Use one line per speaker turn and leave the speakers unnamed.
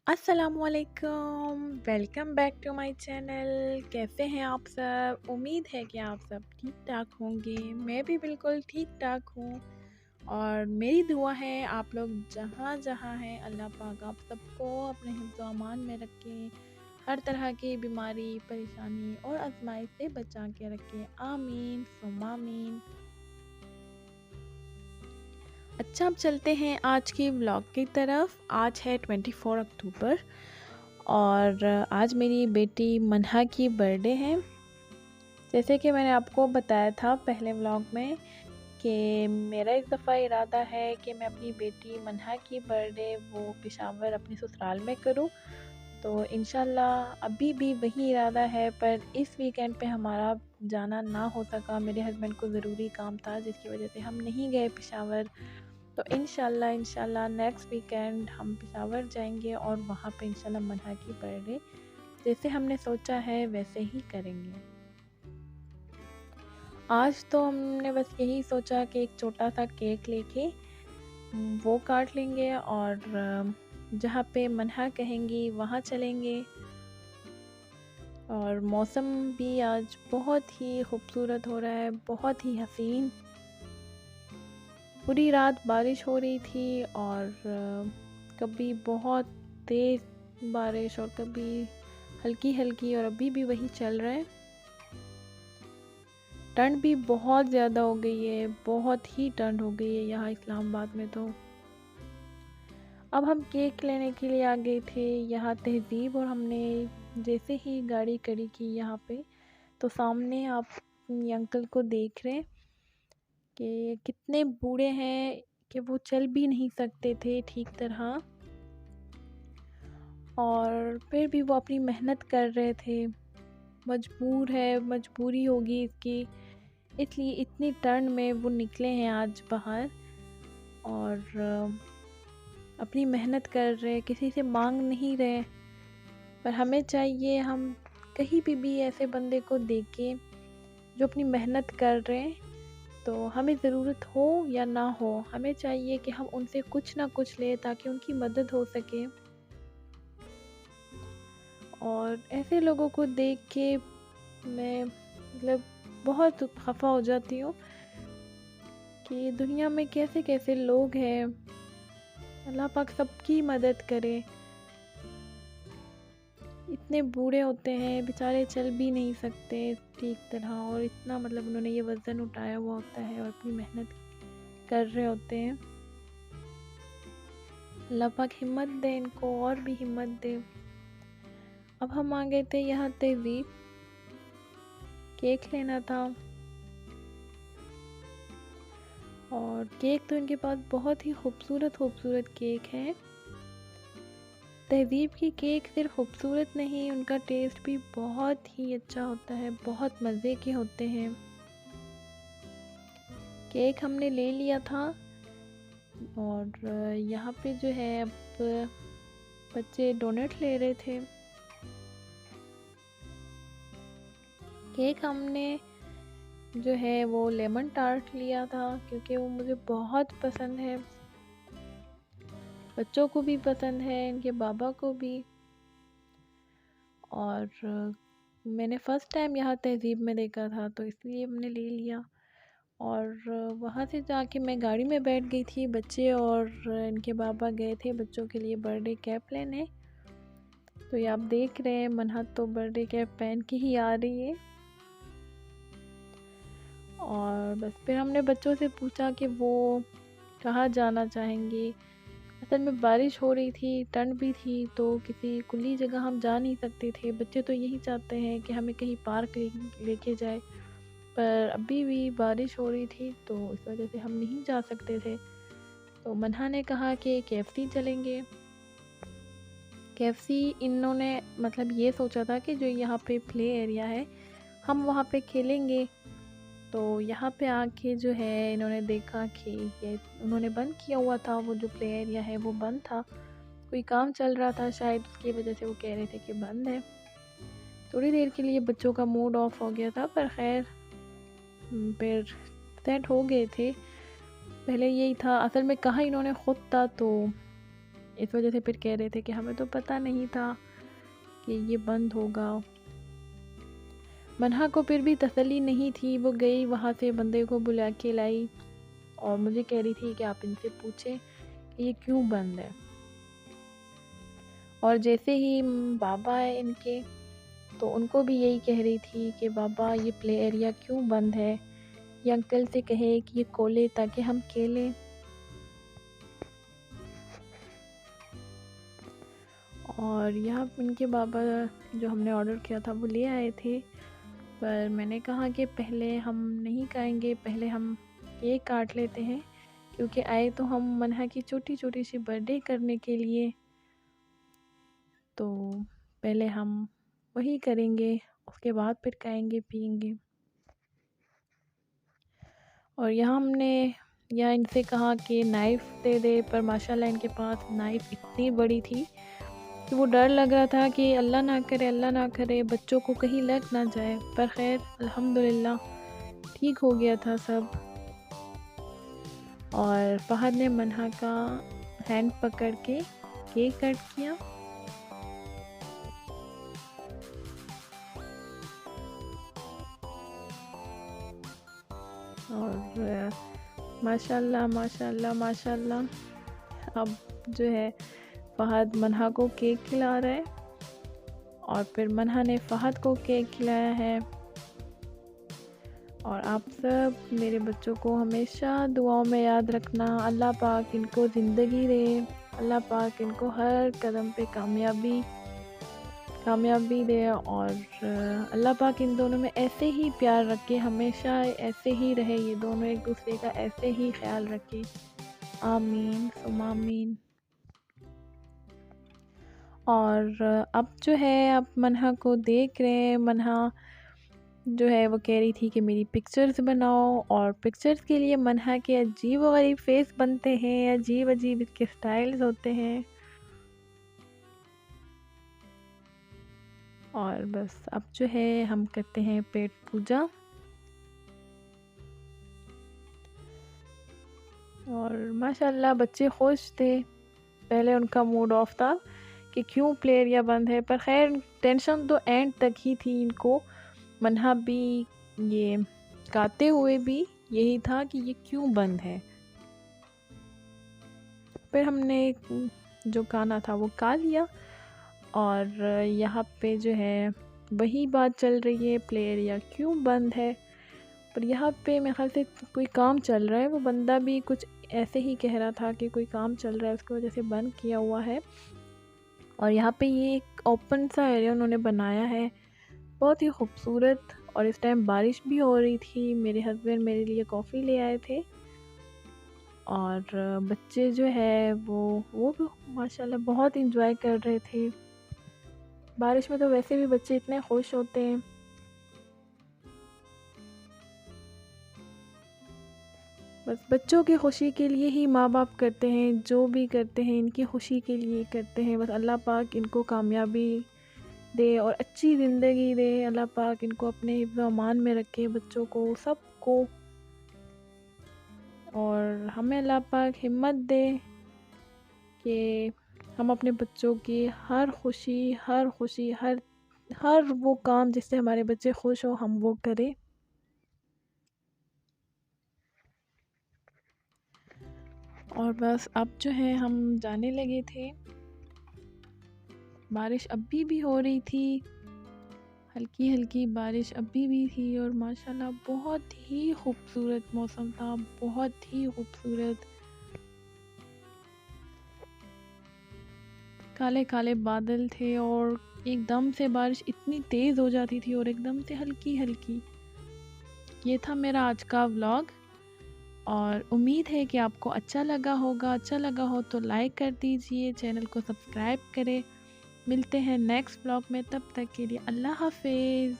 अस्सलामुअलैकुम, welcome back to my channel. कैसे हैं आप सब? उम्मीद है कि आप सब ठीक ठाक होंगे। मैं भी बिल्कुल ठीक ठाक हूँ और मेरी दुआ है आप लोग जहाँ जहाँ हैं अल्लाह पाक आप सबको अपने हिफ्ज़ व अमान में रखे, हर तरह की बीमारी परेशानी और आजमाइश से बचा के रखे। आमीन सुम्मा आमीन। अच्छा, अब चलते हैं आज की व्लॉग की तरफ। आज है 24 अक्टूबर और आज मेरी बेटी मनहा की बर्थडे है। जैसे कि मैंने आपको बताया था पहले व्लॉग में कि मेरा इस दफ़ा इरादा है कि मैं अपनी बेटी मनहा की बर्थडे वो पेशावर अपने ससुराल में करूं। तो इंशाल्लाह अभी भी वही इरादा है, पर इस वीकेंड पे हमारा जाना ना हो सका। मेरे हस्बैंड को ज़रूरी काम था जिसकी वजह से हम नहीं गए पेशावर। तो इंशाल्लाह नेक्स्ट वीकेंड हम पेशावर जाएंगे और वहाँ पे इंशाल्लाह मनहा की बर्थडे जैसे हमने सोचा है वैसे ही करेंगे। आज तो हमने बस यही सोचा कि एक छोटा सा केक लेके वो काट लेंगे और जहाँ पे मनहा कहेंगी वहाँ चलेंगे। और मौसम भी आज बहुत ही खूबसूरत हो रहा है, बहुत ही हसीन। पूरी रात बारिश हो रही थी और कभी बहुत तेज़ बारिश और कभी हल्की हल्की, और अभी भी वही चल रहा है। ठंड भी बहुत ज़्यादा हो गई है, बहुत ही ठंड हो गई है यहाँ इस्लामाबाद में। तो अब हम केक लेने के लिए आ गए थे यहाँ तहज़ीब, और हमने जैसे ही गाड़ी खड़ी की यहाँ पे तो सामने आप ये अंकल को देख रहे हैं कि कितने बूढ़े हैं कि वो चल भी नहीं सकते थे ठीक तरह, और फिर भी वो अपनी मेहनत कर रहे थे। मजबूर है, मजबूरी होगी इसकी, इसलिए इतनी ठंड में वो निकले हैं आज बाहर और अपनी मेहनत कर रहे, किसी से मांग नहीं रहे। पर हमें चाहिए, हम कहीं भी ऐसे बंदे को देखें जो अपनी मेहनत कर रहे हैं, तो हमें ज़रूरत हो या ना हो, हमें चाहिए कि हम उनसे कुछ ना कुछ लें ताकि उनकी मदद हो सके। और ऐसे लोगों को देख के मैं मतलब बहुत खफा हो जाती हूँ कि दुनिया में कैसे कैसे लोग हैं। अल्लाह पाक सबकी मदद करे। इतने बूढ़े होते हैं बेचारे, चल भी नहीं सकते ठीक तरह, और इतना मतलब उन्होंने ये वज़न उठाया हुआ होता है और अपनी मेहनत कर रहे होते हैं। अल्लाह पाक हिम्मत दे इनको, और भी हिम्मत दे। अब हम आ गए थे यहाँ तहज़ीब, केक लेना था और केक तो इनके पास बहुत ही खूबसूरत खूबसूरत केक है। तहज़ीब की केक सिर्फ खूबसूरत नहीं, उनका टेस्ट भी बहुत ही अच्छा होता है, बहुत मज़े के होते हैं। केक हमने ले लिया था और यहाँ पे जो है अब बच्चे डोनट ले रहे थे। केक हमने जो है वो लेमन टार्ट लिया था क्योंकि वो मुझे बहुत पसंद है, बच्चों को भी पसंद है, इनके बाबा को भी। और मैंने फ़र्स्ट टाइम यहाँ तहज़ीब में देखा था तो इसलिए हमने ले लिया। और वहाँ से जाके मैं गाड़ी में बैठ गई थी, बच्चे और इनके बाबा गए थे बच्चों के लिए बर्थडे कैप लेने। तो ये आप देख रहे हैं मनहा तो बर्थडे कैप पहन के ही आ रही है। और बस फिर हमने बच्चों से पूछा कि वो कहाँ जाना चाहेंगे। असल में बारिश हो रही थी, ठंड भी थी, तो किसी खुली जगह हम जा नहीं सकते थे। बच्चे तो यही चाहते हैं कि हमें कहीं पार्क लेके जाए, पर अभी भी बारिश हो रही थी तो इस वजह से हम नहीं जा सकते थे। तो मनहा ने कहा कि केएफसी चलेंगे। केएफसी इन्होंने मतलब ये सोचा था कि जो यहाँ पे प्ले एरिया है हम वहाँ पे खेलेंगे। तो यहाँ पे आके जो है इन्होंने देखा कि ये उन्होंने बंद किया हुआ था, वो जो प्ले एरिया है वो बंद था, कोई काम चल रहा था शायद, उसकी वजह से वो कह रहे थे कि बंद है। थोड़ी देर के लिए बच्चों का मूड ऑफ हो गया था, पर खैर फिर सेट हो गए थे। पहले यही था, असल में कहा इन्होंने ख़ुद था तो इस वजह से फिर कह रहे थे कि हमें तो पता नहीं था कि ये बंद होगा। मनहा को फिर भी तसल्ली नहीं थी, वो गई वहाँ से बंदे को बुला के लाई और मुझे कह रही थी कि आप इनसे पूछें कि ये क्यों बंद है। और जैसे ही बाबा है इनके, तो उनको भी यही कह रही थी कि बाबा ये प्ले एरिया क्यों बंद है, ये अंकल से कहे कि ये खोले ताकि हम खेलें। और यहाँ इनके बाबा जो हमने ऑर्डर किया था वो ले आए थे, पर मैंने कहा कि पहले हम नहीं खाएंगे, पहले हम केक काट लेते हैं, क्योंकि आए तो हम मनहा की छोटी छोटी सी बर्थडे करने के लिए, तो पहले हम वही करेंगे, उसके बाद फिर खाएंगे पिएंगे। और यहाँ हमने इनसे कहा कि नाइफ़ दे दे, पर माशाल्लाह इनके पास नाइफ़ इतनी बड़ी थी कि वो डर लग रहा था कि अल्लाह ना करे बच्चों को कहीं लग ना जाए। पर खैर अल्हम्दुलिल्लाह ठीक हो गया था सब। और फहद ने मनहा का हैंड पकड़ के केक कट किया। और माशाल्लाह माशाल्लाह माशाल्लाह अब जो है फहद मनहा को केक खिला रहा है और फिर मनहा ने फहद को केक खिलाया है। और आप सब मेरे बच्चों को हमेशा दुआओं में याद रखना। अल्लाह पाक इनको ज़िंदगी दे, अल्लाह पाक इनको हर कदम पे कामयाबी दे और अल्लाह पाक इन दोनों में ऐसे ही प्यार रखे, हमेशा ऐसे ही रहे ये दोनों, एक दूसरे का ऐसे ही ख्याल रखे। आमीन सुम्मा आमीन। और अब जो है आप मनहा को देख रहे हैं, मनहा जो है वो कह रही थी कि मेरी पिक्चर्स बनाओ, और पिक्चर्स के लिए मनहा के अजीब व गरीब फेस बनते हैं, अजीब अजीब इसके स्टाइल्स होते हैं। और बस अब जो है हम करते हैं पेट पूजा। और माशाल्लाह बच्चे खुश थे। पहले उनका मूड ऑफ था कि क्यों प्ले एरिया बंद है, पर खैर टेंशन तो एंड तक ही थी इनको। मनहा भी ये गाते हुए भी यही था कि ये क्यों बंद है। फिर हमने जो गाना था वो गा लिया। और यहाँ पे जो है वही बात चल रही है, प्ले एरिया क्यों बंद है। पर यहाँ पे मेरे ख्याल से कोई काम चल रहा है, वो बंदा भी कुछ ऐसे ही कह रहा था कि कोई काम चल रहा है उसकी वजह से बंद किया हुआ है। और यहाँ पे ये एक ओपन सा एरिया उन्होंने बनाया है, बहुत ही खूबसूरत। और इस टाइम बारिश भी हो रही थी। मेरे हस्बैंड मेरे लिए कॉफ़ी ले आए थे और बच्चे जो है वो भी माशाल्लाह बहुत इंजॉय कर रहे थे। बारिश में तो वैसे भी बच्चे इतने खुश होते हैं। बस बच्चों की खुशी के लिए ही माँ बाप करते हैं, जो भी करते हैं इनकी खुशी के लिए करते हैं। बस अल्लाह पाक इनको कामयाबी दे और अच्छी ज़िंदगी दे। अल्लाह पाक इनको अपने हिफ्ज़ व अमान में रखे, बच्चों को सबको। और हमें अल्लाह पाक हिम्मत दे कि हम अपने बच्चों की हर खुशी हर वो काम जिससे हमारे बच्चे खुश हो हम वो करें। और बस अब जो है हम जाने लगे थे। बारिश अभी भी हो रही थी, हल्की हल्की बारिश अभी भी थी। और माशाल्लाह बहुत ही खूबसूरत मौसम था, बहुत ही खूबसूरत। काले काले बादल थे और एकदम से बारिश इतनी तेज़ हो जाती थी और एकदम से हल्की हल्की। ये था मेरा आज का व्लॉग और उम्मीद है कि आपको अच्छा लगा होगा। अच्छा लगा हो तो लाइक कर दीजिए, चैनल को सब्सक्राइब करें। मिलते हैं नेक्स्ट व्लॉग में, तब तक के लिए अल्लाह हाफिज़।